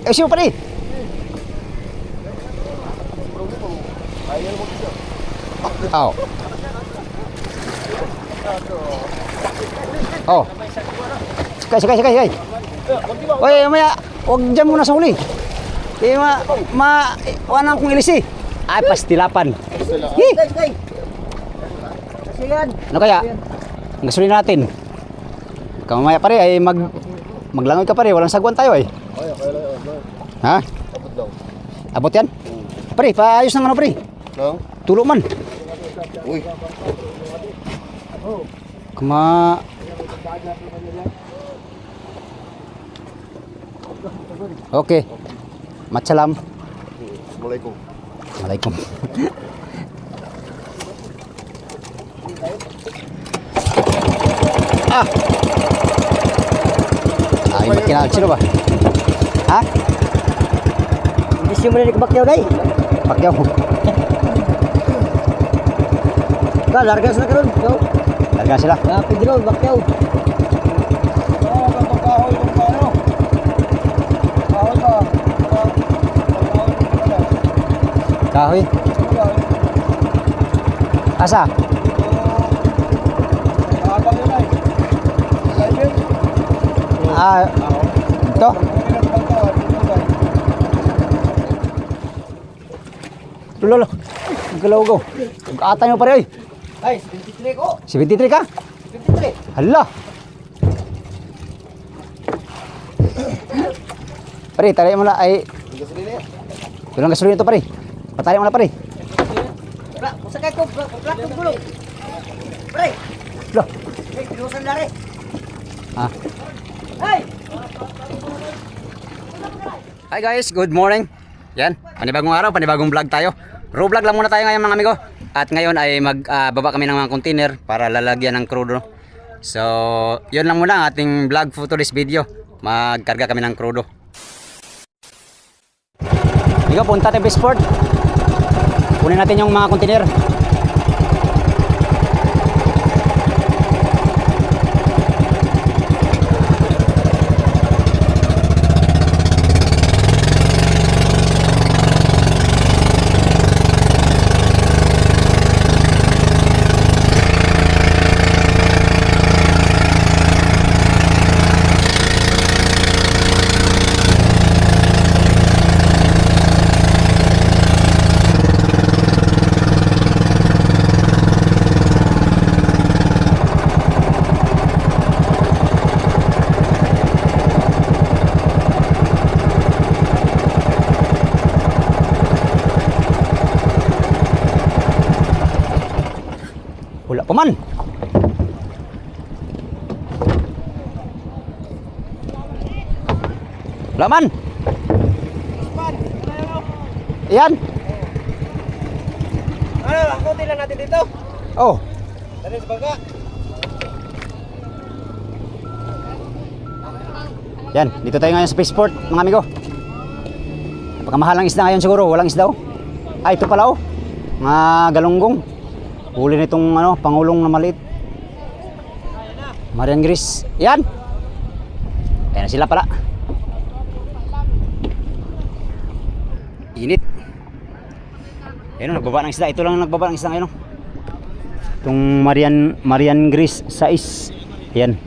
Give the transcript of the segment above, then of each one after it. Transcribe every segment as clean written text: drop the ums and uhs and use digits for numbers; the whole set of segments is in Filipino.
Eh, siyo pare. Oh. Oh. Sakay. Oy, maya, wag dyan muna sa huli. Eh, wanan kong ilisi. Ay, pastilapan. Hi! Ano kaya? Ang gasolin natin. Kamamaya pare ay maglangoy ka pare, walang sagwan tayo eh. Ha? Abot daw. Abot yan? Pare, paayos ng ano pare? No? Tulo man. Uy. Okay. Matsalam. Assalamualaikum. Waalaikum. Ay, makinal. Sino ba? Ha? Hindi siya mo na nakabakyaw na eh. Pakyaw. Ka, larga sila karon. Ikaw. Larga sila. Pwede ron, bakyaw. Kahoy. Asa? Ito. Lolo. Galaw go. Atay mo pare. Ay, 73 ko. 73 ka? 73. Hala. Pare, tayo mo na ay tulang gasolina ito pare. Patayin mo na pare. Bra, usakay ko. Bra, ko gulong. Pre. Lo. Hey, pinusan na rin. Ha? Hey! Hi guys, good morning. Yan, panibagong araw, panibagong vlog tayo. Raw vlog lang muna tayo ngayon mga amigo. At ngayon ay magbaba kami ng mga container para lalagyan ng crudo. So, yun lang muna ang ating vlog for today's video. Magkarga kami ng crudo. Amigo, punta tayo Westport. Kunin natin yung mga container. Wala pa man. Wala man. Yan. Ano, angkutin lang natin dito. Oh. Dali sa bangka. Yan, dito tayo ngayon sa Spaceport, mga amigo. Napakamahalang isda ngayon siguro, walang isda oh. Ay, ito pala oh. Mga galunggong. Huli nitong ano, pangulong na maliit. Marian Gris. Yan. Ayan na sila pala. Init. Ayan o, nagbaba ng isda. Ito lang nagbaba ng isda ngayon o. Itong Marian Gris size. Ayan.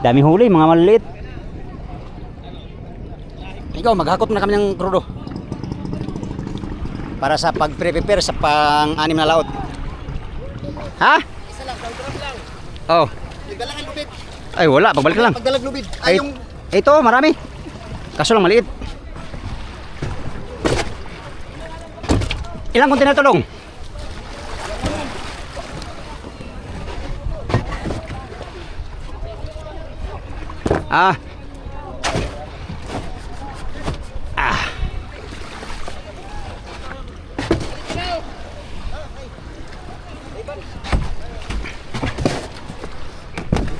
Dami huli, mga maliit. Ikaw, maghakot na kami ng crudo. Para sa pag-prepare sa pang-anim na laot. Ha? Isa lang, drop lang. Oh. Nagdalangan lubid. Ay wala, pagbalik ka lang. Pagdalag lubid. Ay, Ay, yung... ito, marami. Kaso lang maliit. Ilang konti na tulong? Ah.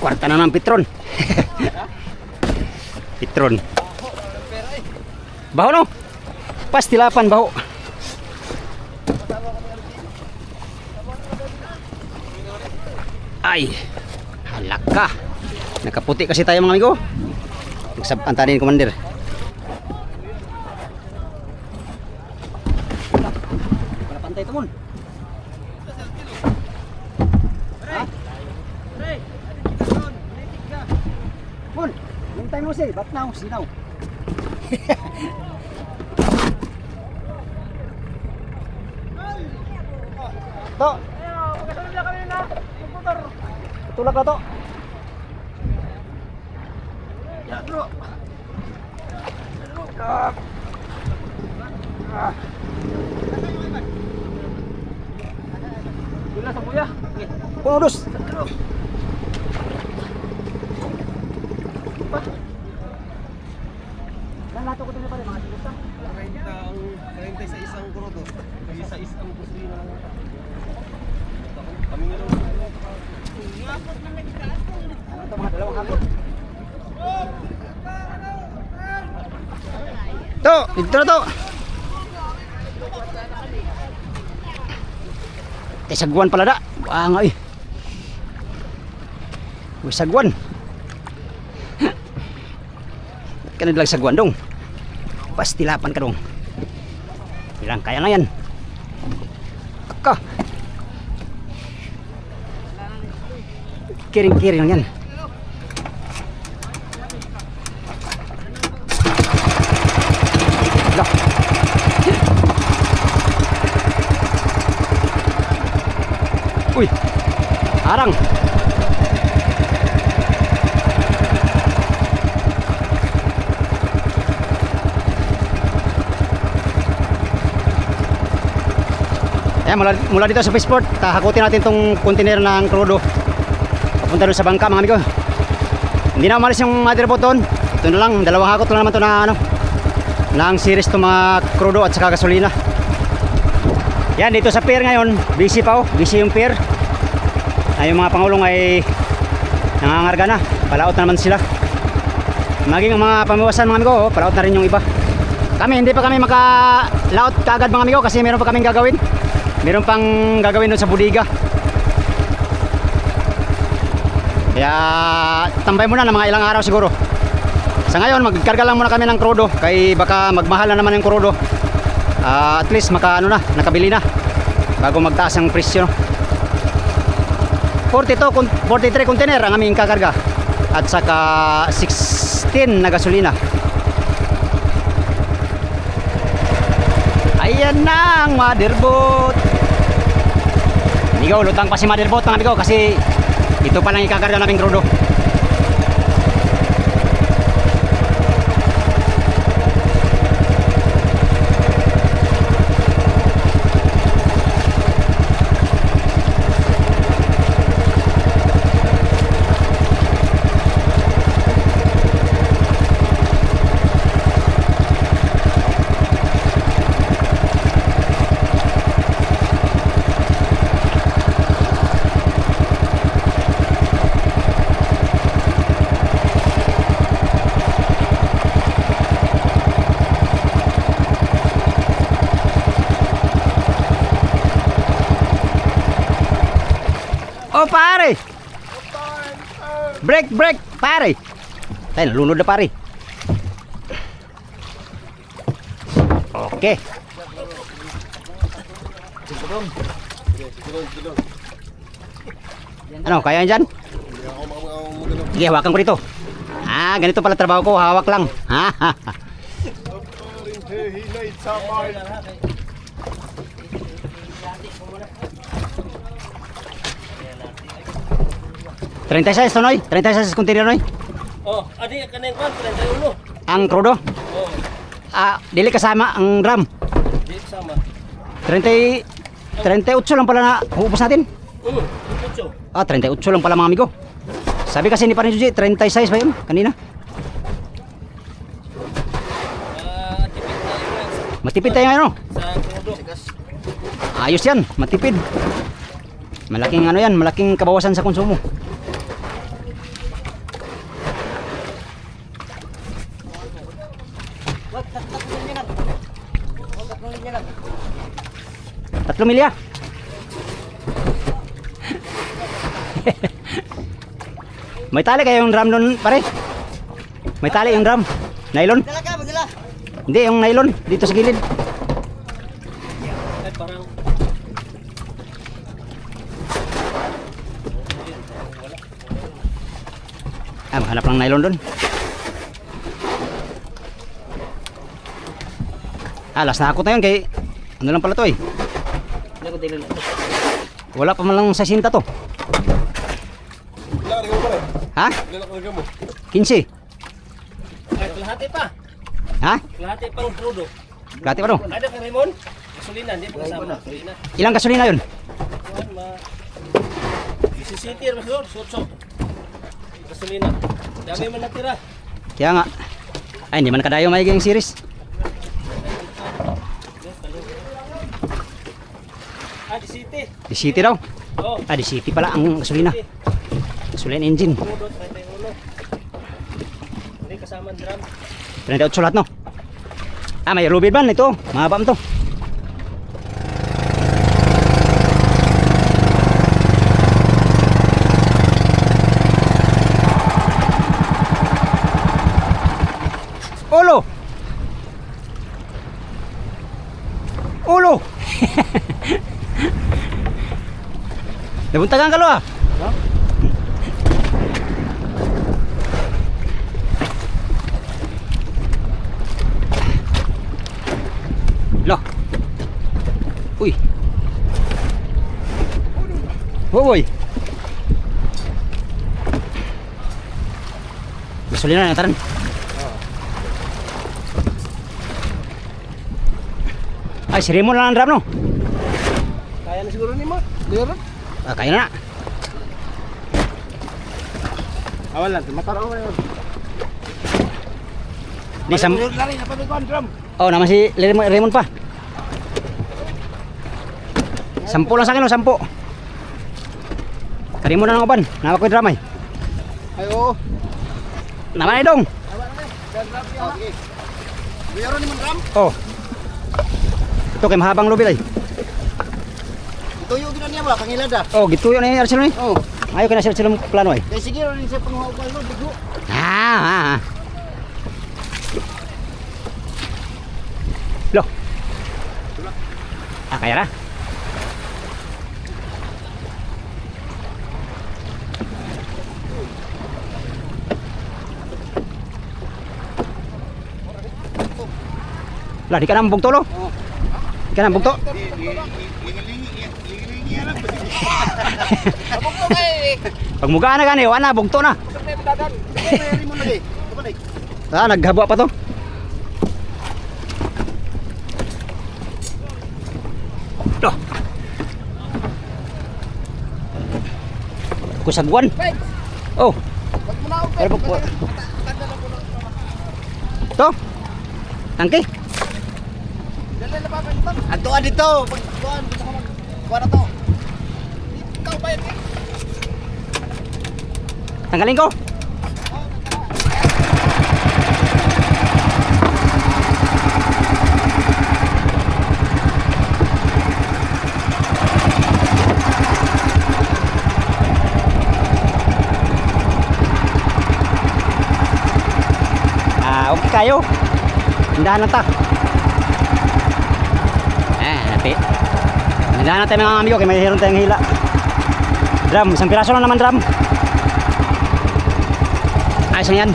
Kwarta na ng Petron. Petron. Baho no? Pastilapan baho. Ay, halaka. Nakaputi kasi tayo mga amigo. Antanin, Commander. tumon. Ha? Mon, yung time mo siya, ba't na ako sinaw? To. Tutulak na to. Ya, bro. Gila sa buya. Pudus. Lato ko din pala mga sigusta. 30 sa isang krudo. Sa isang kusina. Kami nga lang. Ano to mga dalawang hapon? To, dito na to. Sagwan pala da. Nga eh. Uy, sagwan. Kanil lang sagwan dong. Pastilapan ka dong. Bilang kaya nga yan. Aka. Kiring-kiring lang yan. Lah. Uy. Arang. Ayan, mula dito sa Fisport, hakutin natin tong container ng crudo. Papunta doon sa bangka mga amigo. Hindi na umalis yung motherboard doon. Ito na lang, dalawang hakot lang naman to na ano, ng series to mga crudo at saka gasolina. Yan, dito sa pier ngayon, busy pa oh, busy yung pier. Yung mga pangulong ay nangangarga na, palaot na naman sila. Maging ang mga pamiwasan mga amigo, oh, palaot na rin yung iba. Kami, hindi pa kami maka-laot kaagad mga amigo kasi meron pa kaming gagawin. Meron pang gagawin doon sa budiga. Kaya tambay muna ng mga ilang araw siguro. Sa ngayon magkarga lang muna kami ng crudo kay baka magmahal na naman yung crudo. At least nakabili na bago magtaas ang presyo. 43 container ang aming kakarga at saka 16 na gasolina. Ayan na ang motherboard. Amigo, lutang pa si motherboard mga amigo kasi ito pa lang ikakarga naming crudo. Oh pare. Break pare. Tayo nalunod na pare. Okay. Ano, kaya dyan? Sige, hawakan ko dito. Ganito pala trabaho ko, hawak lang. $36 to noy? $36 container noy? Oh, adi kaneng kwan 31. Ang crudo? Oh, Dili kasama ang drum. di sama. 38 lang pala na uubos natin. Pucho. 38 lang pala mga amigo. Sabi kasi ni Parin Suji, 36 ba yun kanina? Tipid Matipid na yun tayo ano? sa krudo. Ayos yan, matipid. Malaking ano yan, malaking kabawasan sa konsumo. Wag, tatlong milya lang. Tatlong milya lang. 3 milya. May tali kayo yung drum doon pare? May tali yung drum. Nylon? Dala ka, magdala. Hindi, yung nylon dito sa gilid. Ay, parang Hanap ng nylon doon. Last na ako na yun kay ano lang pala to eh. Hindi ko dili lang. Wala pa man lang sa sinta to. Ilan ka mo pare? Ha? Ilan ka mo? 15. Ay, kalahati pa. Ha? Kalahati pang crudo. Plati pa no? Ada ka Raymond? Gasolina, hindi pa kasama. Gasolina. Ilang gasolina yun? Kuhan, City, mas doon, sot-sot. Gasolina. Dami man natira. Kaya nga. Ay, hindi man kadayo maiging series. Di City. Di City daw. Oh. Di City pala ang gasolina. Gasolina engine. Crudo, 31. Hindi kasama ang drum. 38 lahat no? May rubid ban ito. Mahaba mo to. Ulo! Ulo! Nabuntagan ka lo ah. Lo. Uy. Boy. Gasolina na taran. Ay, si Raymond lang ang drum no? Kaya na siguro ni mo. Liyon. Kaya na. Awal lang, mataraw na yun. Di sam. Lari na pagkuhan drum. Oh, naman si Raymond pa. 10 lang sa akin, 10. Kari mo na ng uban. Nawa ko yung drum ay. Ay oo. Naman ay dong. Awal na eh. Drum siya. Okay. Liyon ni mo drum. Oh. Ito kay mahabang lubil ay. Ito yung ginan niya ba pangilada. Oh, gitu yun ay Arcelo ni. Oh. Ayaw ka na sila plano ay. Kaya sige rin siya panghuwag lo bigo. Ah. Loh. Kaya na. Lah, di ka na mabugto lo? Di ka na mabugto? Lingi-lingi yan lang. Abog to kay. Pag muga na gani, wala na, bugto na. Sakay mo dagan. Sakay mo lagi. Kapag Naghabwa pa to. Loh. Kusagwan. Oh. pag munaog Pero po. To. Tangke. Dali na ba ito? Ato dito. Pagkuhan gusto ko kuha na to. Ikaw ba yan? Tanggalin ko. Okay kayo. Hindahan lang ta. Napi. Hindahan lang tayo mga amigo kaya may hiron tayong hila. Drum, isang piraso lang naman drum. Ayos na yan.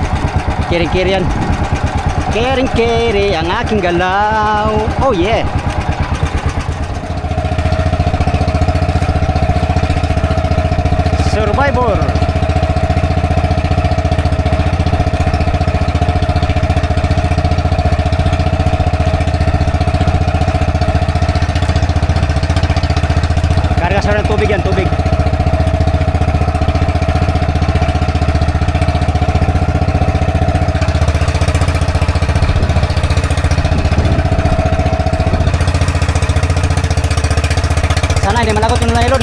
Kiring-kiri yan. Kiring-kiri ang aking galaw. Oh yeah. Survivor. Karga sa ng tubig yan, tubig. Sana hindi malagot yung nylon.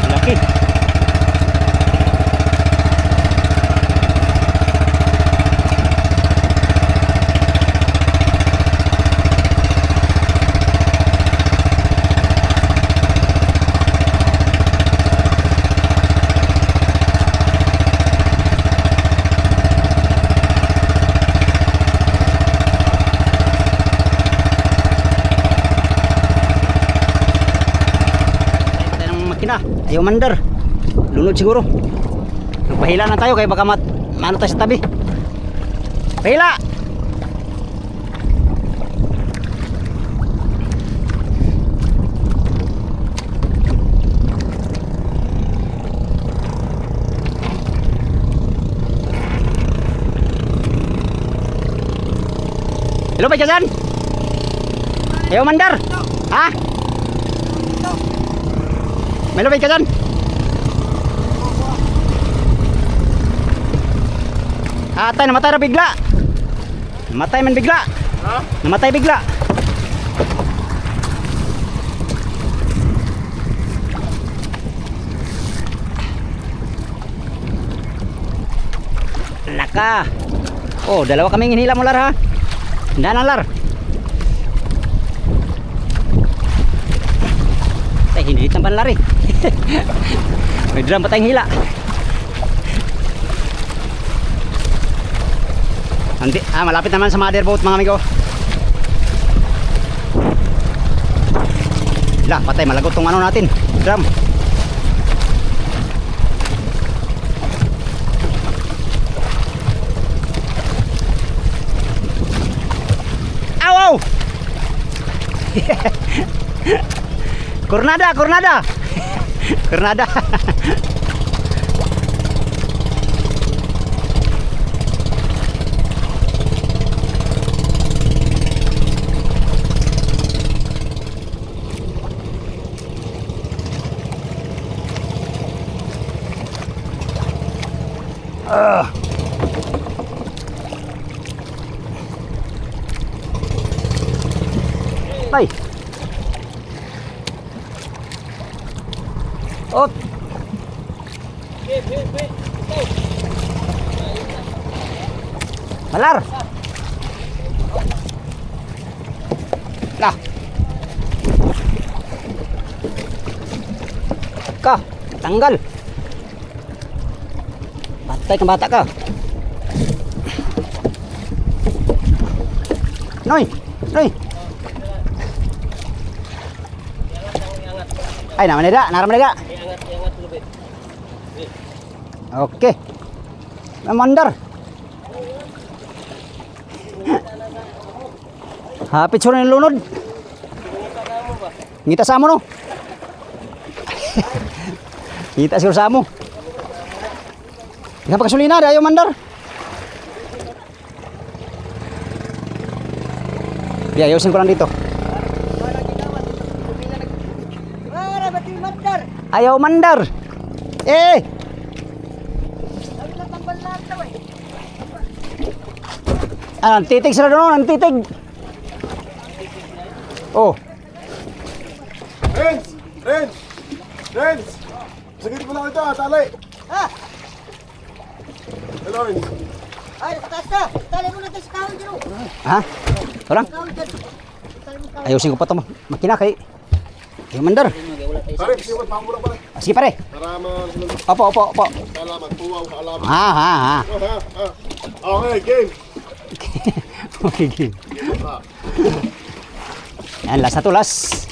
Laki. Ayaw mandar. Lunod siguro. Nagpahila na tayo kaya baka maano tayo sa tabi. Pahila! Hello, Pak Jazan? Ayaw mandar? Ha? Hello, Pak Jazan? Atay, namatay na bigla. Namatay man bigla. Ha? Namatay bigla. Laka. Oh, dalawa kaming hinila mo, Lar, ha? Danan, Lar. Ay, hindi tampan, Lar, eh. May drum pa tayong hila. Malapit naman sa motherboat, mga amigo. Lah, patay, malagot tong ano natin, drum. Aw, aw. Kornada, kornada. Kornada. Tay. Op. Malar. Lah. Ka, tanggal. Patay kang bata ka. Noy, noy. Ay, naman nida. Iangat dulu, Bet. Oke. Mandar. Hapit suruh lunod. Ngita sa mo, no? Ngita siguro sa mo. Nga pagkasulina, ayaw mandar. Di, ayusin ko lang dito. Ayaw mandar. Titig sila doon, titig. Oh. Renz! Sagit mo lang ito, tali. Ha? Hello, Renz. Ay, taas na. Tali mo na tayo sa kahon dyan. Ha? Orang? Kahon dyan. Tali mo kahon. Ayusin ko pa ito makina kay mandar. Pare, siwat pa muna pare. Sige pare. Para masunod. Opo. Salamat, tuwaw, kaalaman. Ha. Okay, game. Okay, game. Game pa. Yan, last na to, last.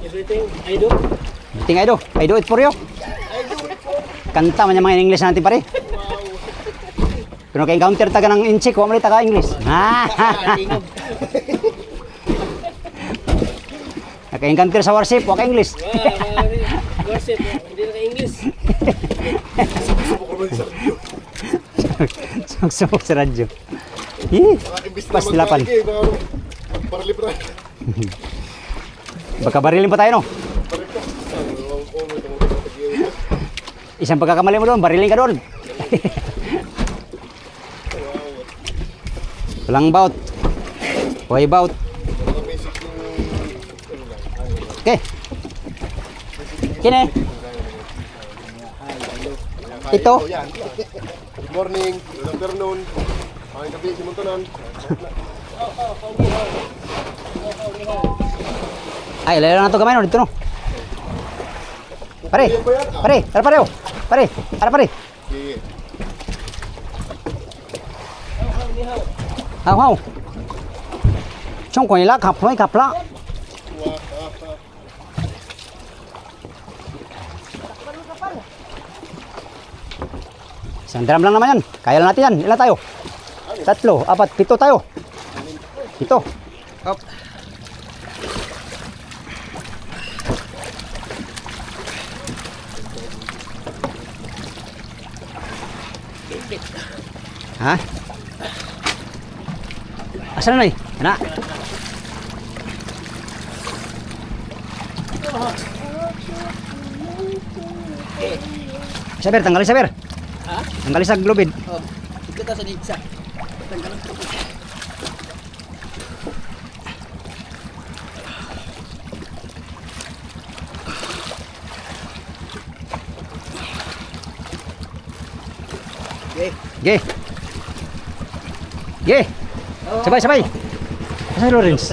Everything. Everything I do it for you. Kanta man yung mga English natin pare. Kung ka-encounter taga ng inchik, huwag mo taga English. Naka-encounter sa worship, huwag ka English. Worship, hindi na ka-English. Suksok sa radyo. Pas dilapan. Para libre. Baka barilin pa tayo, no? Isang pagkakamali mo doon, barilin ka doon. Walang bout. Way bout. Okay. Kine. Ito. Good morning, good afternoon. Pangin gabi, simuntunan. Ay, lalo na ito kamay, no? Dito, no? Pare. Sige. Haw. Chong ko nila kaploy kapla. Isang drum lang naman yan. Kaya lang natin yan. Ilan tayo? 3, 4, 7 tayo. 7. Hop. Ha? Asan na eh? Ana? Saber, tanggalin saber. Ha? Tanggalin sa globid. Oh, ito ta sa nitsa. Tanggalan ko. Okay. Ge. Ge. Sabay, sabay. Asa si Lawrence?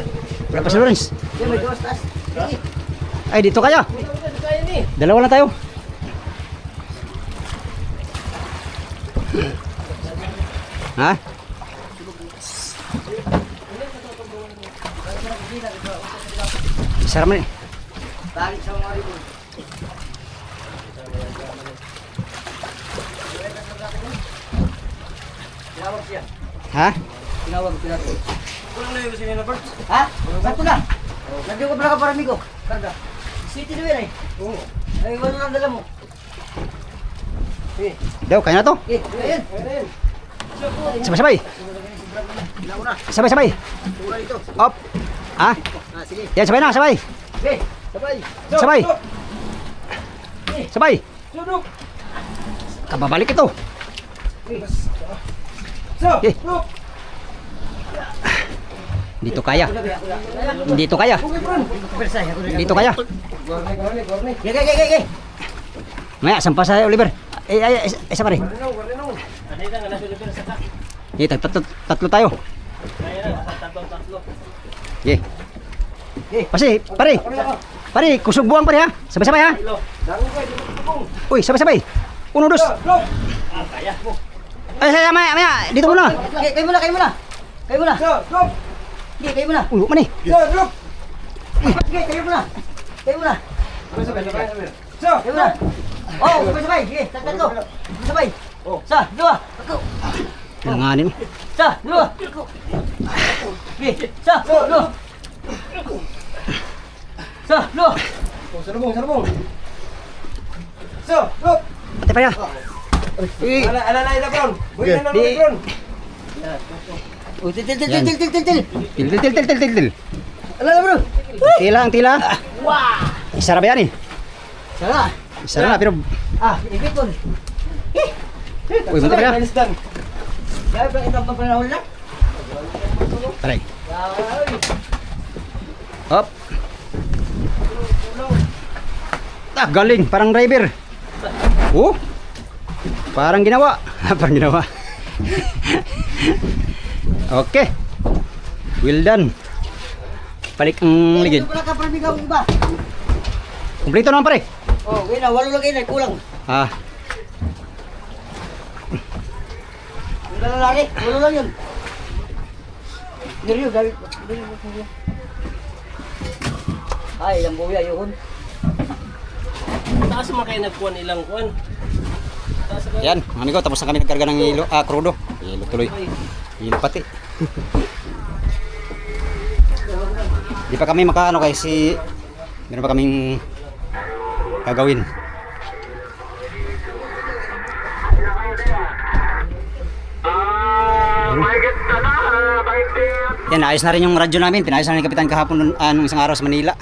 Wala pa si Lawrence. Yan, may gawas taas. Sige. Ay, dito kaya. Kaya ni. Dalawa lang tayo. Ha? Sarap na eh. Balik sa mga rito. Tinawag siya. Ha? Tinawag ko natin. Kulang na yung kasi nila, Bert. Ha? Sakto na. Nandiyo ka pala ka para amigo. Karga. City na yan eh. Oo. Ay, wala lang dala mo. Eh, Daw, kaya na to. ayan. Sabay-sabay. Nauna. Sabay-sabay. Tura ito. Up. Ha? Ah, sige. Yan, sabay na, sabay. Okay, sabay. Sabay. Sabay. Sunok. Kababalik ito. So, Eh. Dito kaya. Dito kaya. Dito kaya. Gay. Maya, sampa sa Oliver. Isa pa rin. Tatlo tayo. Yeah. Pasi, pare. Pare, kusog buang pare ha. Sabay-sabay ha. Uy, sabay-sabay. 1, 2. Ay, maya. Dito muna. Kayo muna. Kayo muna. Gay, kayo muna. Ulo man eh. Gay, kayo muna. Kayo muna. Kayo muna. Oh, sabay. Sige, tatlo. Sabay. Sa, dua. Ako. Kailanganin. Sa, dua. Ako. Sige, sa, dua. Sa, dua. Salubong. Ate pa ya. Ala na ila, Bron. Buhay na Di. Bron. Oh, til. Til. Ala na, bro. Tila. Wah. Isara ba yan eh? Sana. Isara na pero... Ah, ipit ko. Uy, mata pa ya. Kaya pa itong papanahon na. Taray. Hop. Galing. Parang driver. Oh. Parang ginawa. Okay. Well done. Balik ang ligid. Wala ka para bigaw iba. Kumpleto naman pare. Oh, wala, walo lang kayo, kulang. Ah, Yung lalaki, walo lang yun. Niriyo, dahil... Ay, ilang buya yun. Taas mo kayo nagkuhan ilang kuhan. yan, mga amigo, tapos na kami nagkarga ng hilo, krudo. Hilo tuloy. Hilo pati. Di pa kami makaano kasi meron pa kaming gagawin. Yan, ayos na rin yung radyo namin. Pinayos na rin ni Kapitan kahapon nung isang araw sa Manila.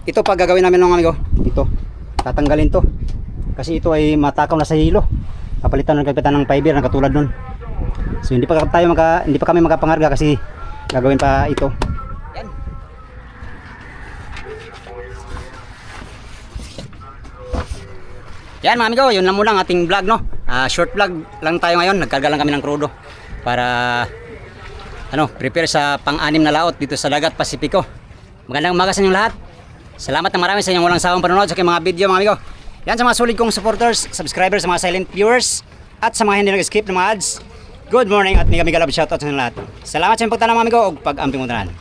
Ito pag gagawin namin mga amigo, ito, tatanggalin to. Kasi ito ay matakaw na sa hilo. Papalitan ng Kapitan ng fiber na katulad nun. So hindi pa kami makapangarga kasi gagawin pa ito. Yan. Yan mga amigo, yun lang muna ang ating vlog no. Short vlog lang tayo ngayon. Nagkarga lang kami ng krudo para prepare sa pang-anim na laot dito sa Dagat Pasipiko. Magandang umaga sa inyong lahat. Salamat na marami sa inyong walang sawang panonood sa aking mga video mga amigo. Yan sa mga solid kong supporters, subscribers, sa mga silent viewers, at sa mga hindi nag-skip ng mga ads. Good morning at mega love shoutout sa inyong lahat. Salamat sa inyong pagtanong mga amigo o pag-amping mo tanan.